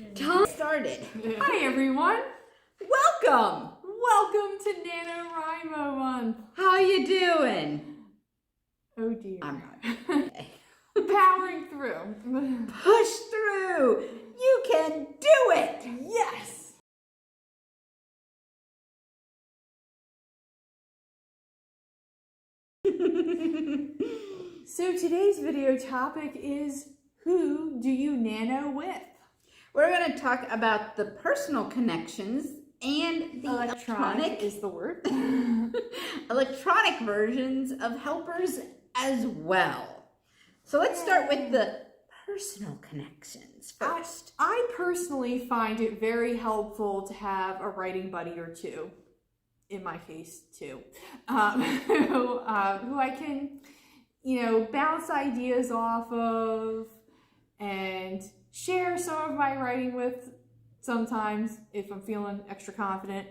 Time started. Hi everyone. Welcome. Welcome to NaNowRimo month. How you doing? Oh dear. I'm not. Okay. Powering through. Push through. You can do it. Yes. So today's video topic is, who do you nano with? We're going to talk about the personal connections and the electronic is the word. electronic versions of helpers as well. So let's start with the personal connections first. I personally find it very helpful to have a writing buddy or two, in my case too, who I can, bounce ideas off of and share some of my writing with sometimes if I'm feeling extra confident.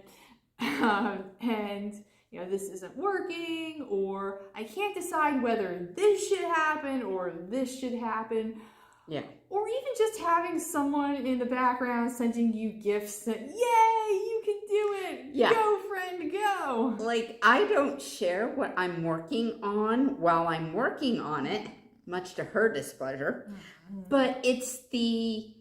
And this isn't working, or I can't decide whether this should happen or this should happen. Yeah. Or even just having someone in the background sending you gifts that, yay, you can do it. Yeah. Go, friend, go. Like, I don't share what I'm working on while I'm working on it, much to her displeasure. Mm-hmm. But it's the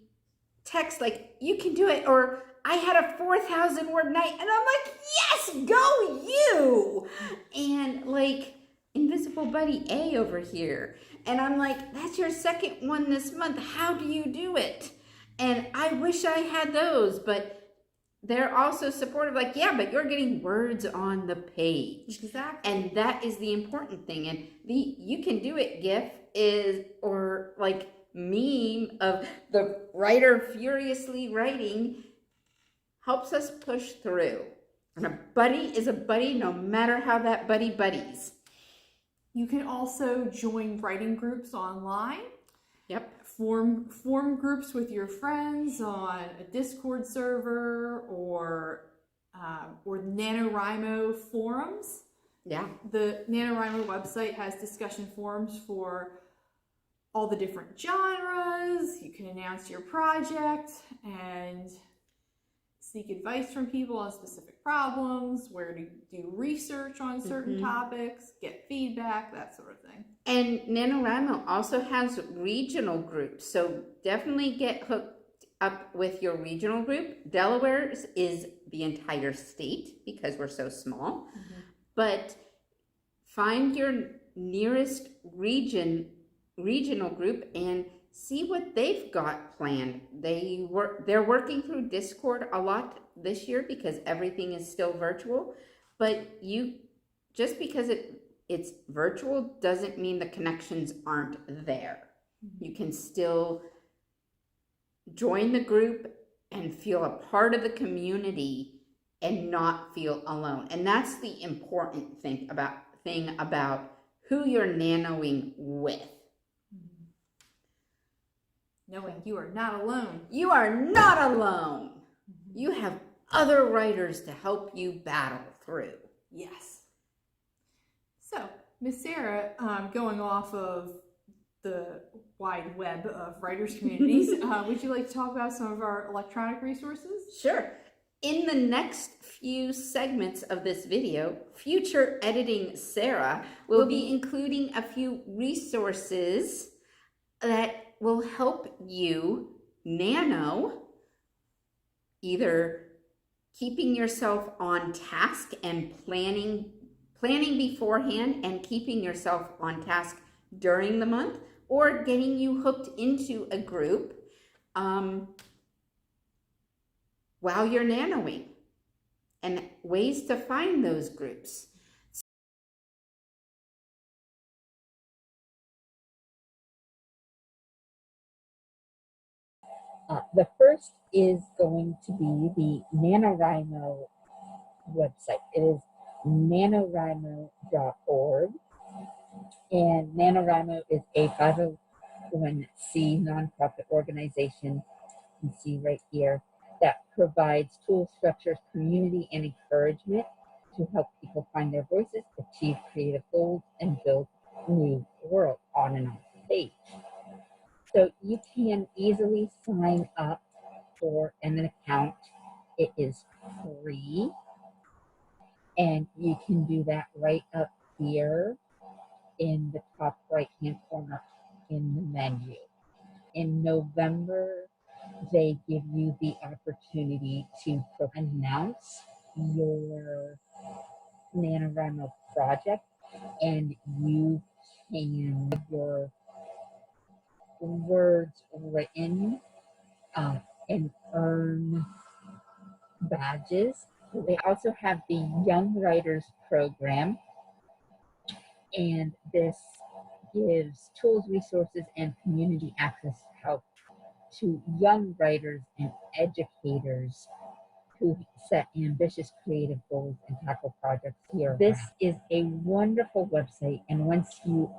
text, like, you can do it, or I had a 4,000 word night, and I'm like, yes, go you! And like, Invisible Buddy A over here. And I'm like, that's your second one this month. How do you do it? And I wish I had those, but they're also supportive, like, yeah, but you're getting words on the page. Exactly. And that is the important thing. And the you can do it GIF is, or like meme of the writer furiously writing, helps us push through. And a buddy is a buddy no matter how that buddy buddies. You can also join writing groups online. Yep. Form groups with your friends on a Discord server or NaNoWrimo forums. Yeah. The NaNoWrimo website has discussion forums for all the different genres. You can announce your project and seek advice from people on specific problems, where to do research on certain topics, get feedback, that sort of thing. And NaNoWrimo also has regional groups, so definitely get hooked up with your regional group. Delaware's is the entire state because we're so small, but find your nearest regional group and see what they've got planned. They're working through Discord a lot this year because everything is still virtual, but just because it's virtual doesn't mean the connections aren't there. You can still join the group and feel a part of the community and not feel alone. And that's the important thing about who you're nanoing with. Knowing you are not alone. You are not alone. You have other writers to help you battle through. Yes. So, Miss Sarah, going off of the wide web of writers' communities, would you like to talk about some of our electronic resources? Sure. In the next few segments of this video, future editing Sarah will be including a few resources that will help you nano, either keeping yourself on task and planning beforehand and keeping yourself on task during the month, or getting you hooked into a group while you're nanoing, and ways to find those groups. The first is going to be the NaNoWrimo website. It is nanowrimo.org. And NaNoWrimo is a 501c nonprofit organization, you can see right here, that provides tools, structures, community, and encouragement to help people find their voices, achieve creative goals, and build a new world on and off the page. So you can easily sign up for an account. It is free, and you can do that right up here in the top right hand corner in the menu. In November, they give you the opportunity to announce your NaNoWrimo project, and you can have your words written and earn badges. They also have the Young Writers Program, and this gives tools, resources, and community access help to young writers and educators who set ambitious creative goals and tackle projects here. This is a wonderful website, and once you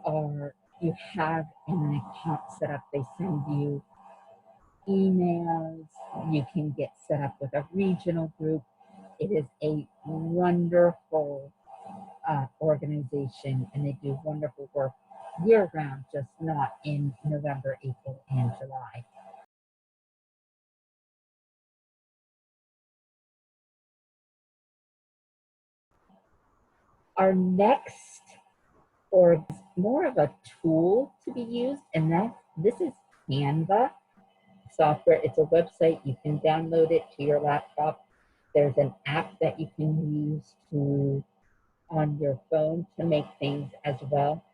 have an account set up, they send you emails. You can get set up with a regional group. It is a wonderful organization, and they do wonderful work year-round, just not in November, April, and July. Our next, or more of a tool to be used, and this is Canva software. It's a website. You can download it to your laptop. There's an app that you can use on your phone to make things as well.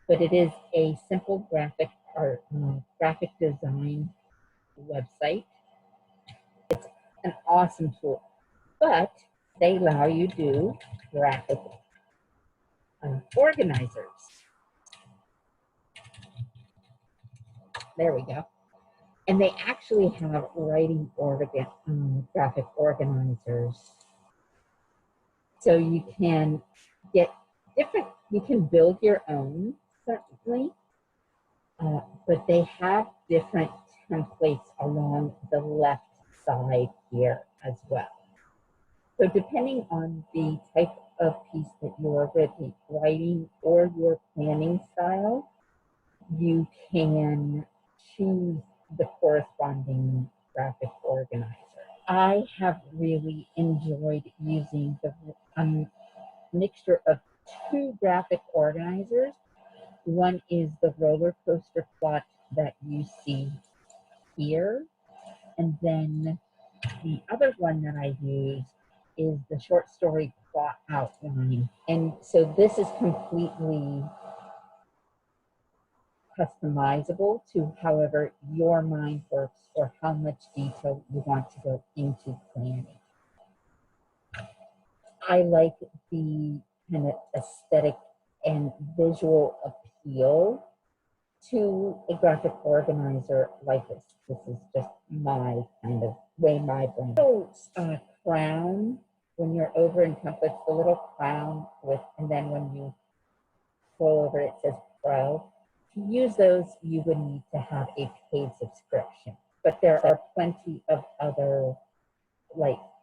But it is a simple graphic design website. It's an awesome tool, but they allow you to do graphic organizers. There we go. And they actually have writing graphic organizers. So you can get you can build your own, certainly, but they have different templates along the left side here as well. So depending on the type of piece that you're writing or your planning style, you can choose the corresponding graphic organizer. I have really enjoyed using the mixture of two graphic organizers. One is the roller coaster plot that you see here, and then the other one that I use is the short story plot outline. And so this is completely customizable to however your mind works or how much detail you want to go into planning. I like the kind of aesthetic and visual appeal to a graphic organizer like this. This is just my kind of way my brain. So crown, when you're over in templates, the little crown and then when you scroll over it says pro. To use those, you would need to have a paid subscription. But there are plenty of other,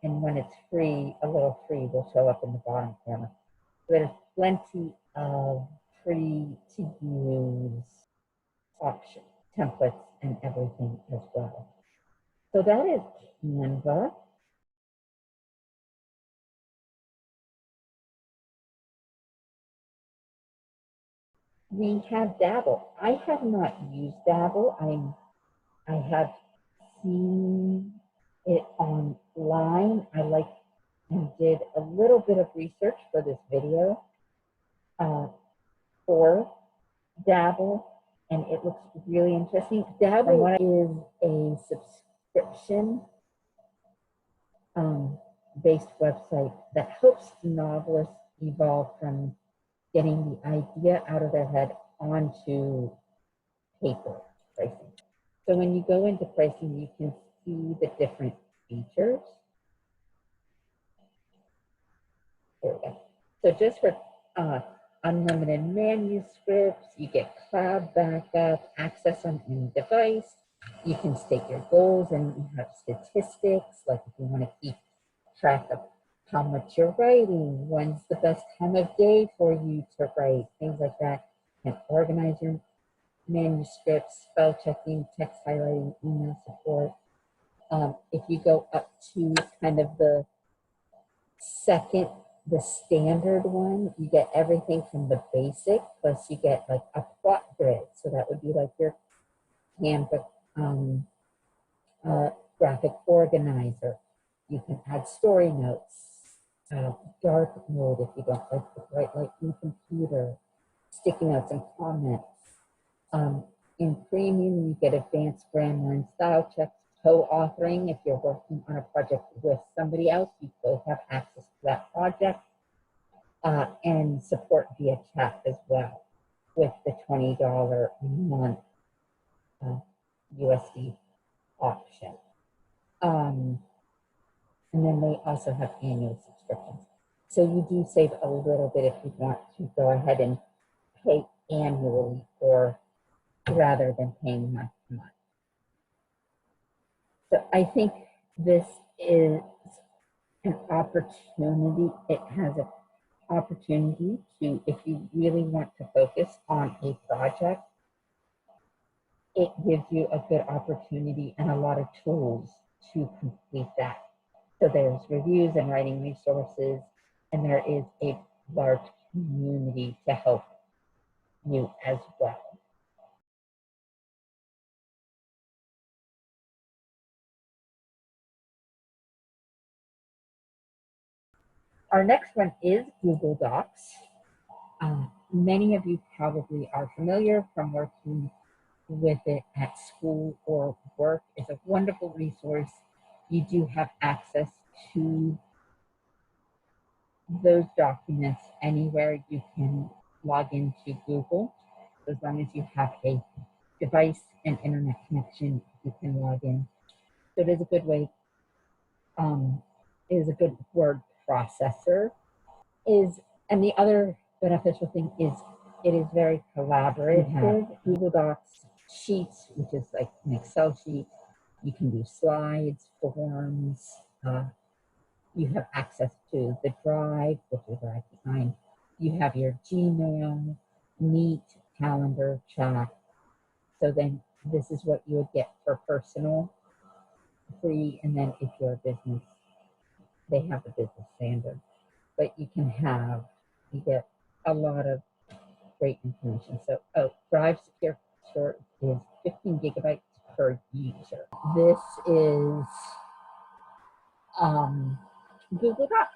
and when it's free, a little free will show up in the bottom corner. There's plenty of free to use options, templates, and everything as well. So that is Canva. We have Dabble. I have not used Dabble. I have seen it online. I did a little bit of research for this video for Dabble, and it looks really interesting. Dabble is a subscription based website that helps novelists evolve from getting the idea out of their head onto paper pricing. So when you go into pricing, you can see the different features. There we go. So just for unlimited manuscripts, you get cloud backup, access on any device. You can state your goals and you have statistics, like if you want to keep track of how much you're writing, when's the best time of day for you to write, things like that. You can organize your manuscripts, spell checking, text highlighting, email support. If you go up to kind of the standard one, you get everything from the basic, plus you get like a plot grid. So that would be like your Canva graphic organizer. You can add story notes, dark mode if you don't like the bright light in the computer, sticky notes and comments. In premium, you get advanced grammar and style checks, co-authoring. If you're working on a project with somebody else, you both have access to that project, and support via chat as well with the $20 a month USD option. And then they also have annual subscriptions. So you do save a little bit if you want to go ahead and pay annually or rather than paying month to month. So I think this is an opportunity. It has an opportunity to, if you really want to focus on a project, it gives you a good opportunity and a lot of tools to complete that. So there's reviews and writing resources, and there is a large community to help you as well. Our next one is Google Docs. Many of you probably are familiar from working with it at school or work. It's a wonderful resource. You do have access to those documents anywhere. You can log into Google. As long as you have a device and internet connection, you can log in. So it is a good way. It is a good word processor. And the other beneficial thing is it is very collaborative. Google Docs sheets, which is like an Excel sheet. You can do slides, forms. You have access to the Drive, which is right behind. You have your Gmail, Meet, Calendar, Chat. So then this is what you would get for personal free, and then if you're a business, they have the business standard. But you get a lot of great information. So, Drive Secure Storage is 15 gigabytes per user. This is Google Docs.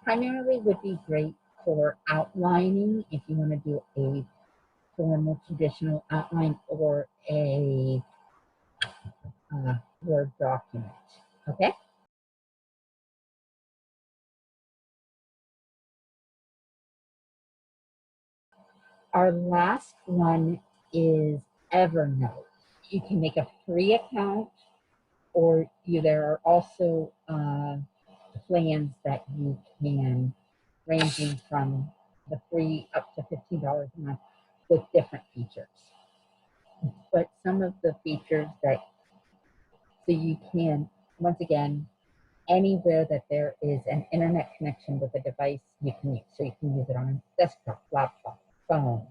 Primarily would be great for outlining if you want to do a formal traditional outline or a Word document. Okay. Our last one is Evernote. You can make a free account, or there are also plans that you can, ranging from the free up to $15 a month with different features. But some of the features so you can, once again, anywhere that there is an internet connection with a device, you can use. So you can use it on a desktop, laptop, phone,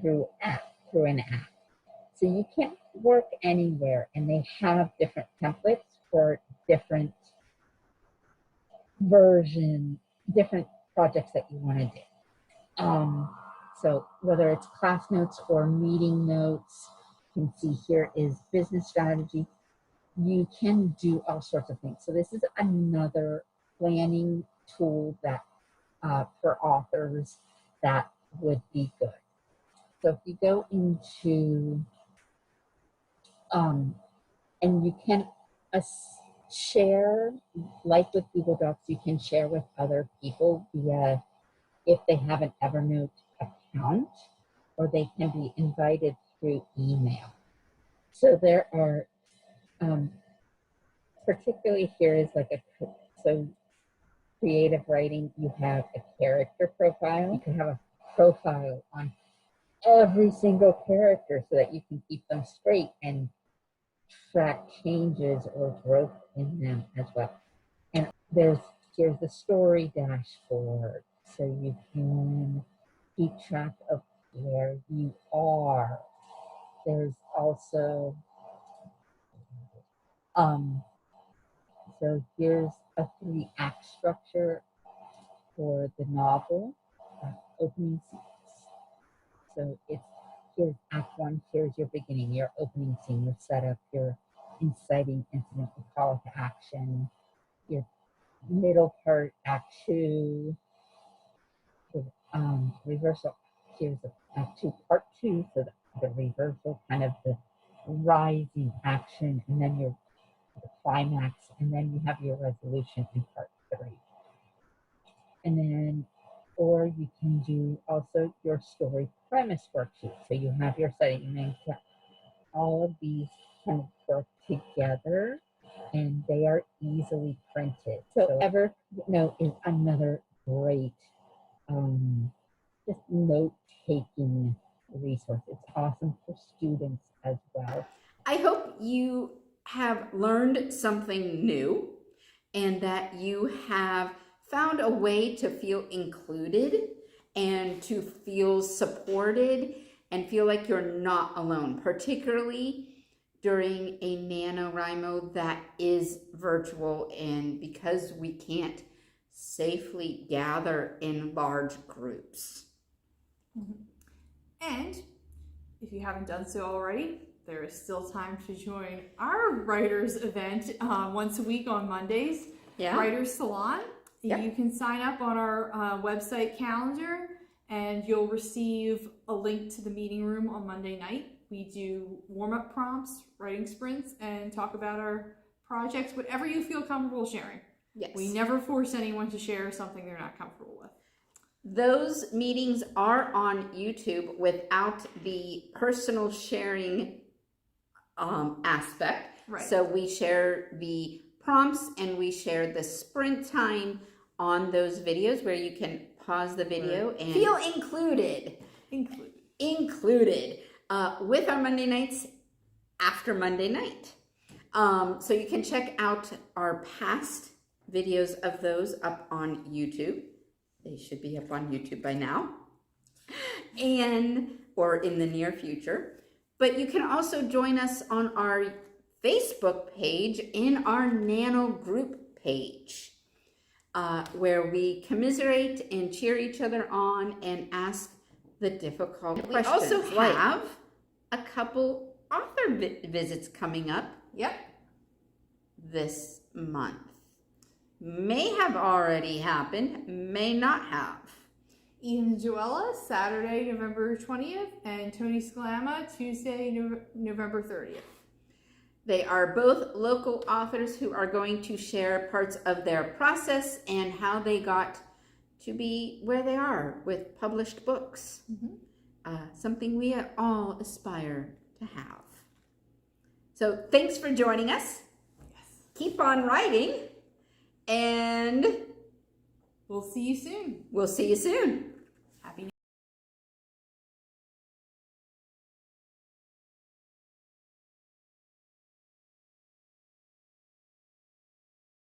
through an app. So you can work anywhere, and they have different templates for different different projects that you want to do. So whether it's class notes or meeting notes, you can see here is business strategy. You can do all sorts of things. So this is another planning tool that for authors that would be good. So if you go into, and you can share, like with Google Docs, you can share with other people via, if they have an Evernote account, or they can be invited through email. So there are, particularly here is like so creative writing, you have a character profile. You can have a profile on every single character so that you can keep them straight and track changes or growth in them as well. And here's the story dashboard, so you can keep track of where you are. There's also So here's a 3-act structure for the novel, opening scenes. So it's here's Act 1, here's your beginning, your opening scene, your setup, your inciting incident, your call to action, your middle part, Act 2, the reversal. Here's Act 2, Part 2, so the reversal, kind of the rising action, and then your the climax, and then you have your resolution in Part 3. And then, or you can do also your story premise worksheet. So you have your setting, and then all of these kind of work together, and they are easily printed. So Evernote is another great just note-taking resource. It's awesome for students as well. I hope you have learned something new and that you have found a way to feel included and to feel supported and feel like you're not alone, particularly during a NaNoWrimo that is virtual, and because we can't safely gather in large groups. And if you haven't done so already, there is still time to join our writers event once a week on Mondays. Yeah. Writers Salon. Yeah. You can sign up on our website calendar, and you'll receive a link to the meeting room on Monday night. We do warm-up prompts, writing sprints, and talk about our projects, whatever you feel comfortable sharing. Yes. We never force anyone to share something they're not comfortable with. Those meetings are on YouTube without the personal sharing aspect. Right. So we share the prompts and we share the sprint time on those videos where you can pause the video and feel included with our Monday nights after Monday night. So you can check out our past videos of those up on YouTube. They should be up on YouTube by now, or in the near future. But you can also join us on our Facebook page in our Nano group page, where we commiserate and cheer each other on and ask the difficult questions. We also have a couple author visits coming up. Yep. This month. May have already happened, may not have. Ian and Joella, Saturday, November 20th, and Tony Scalama, Tuesday, November 30th. They are both local authors who are going to share parts of their process and how they got to be where they are with published books. Mm-hmm. Something we all aspire to have. So thanks for joining us. Yes. Keep on writing, and we'll see you soon. We'll see you soon.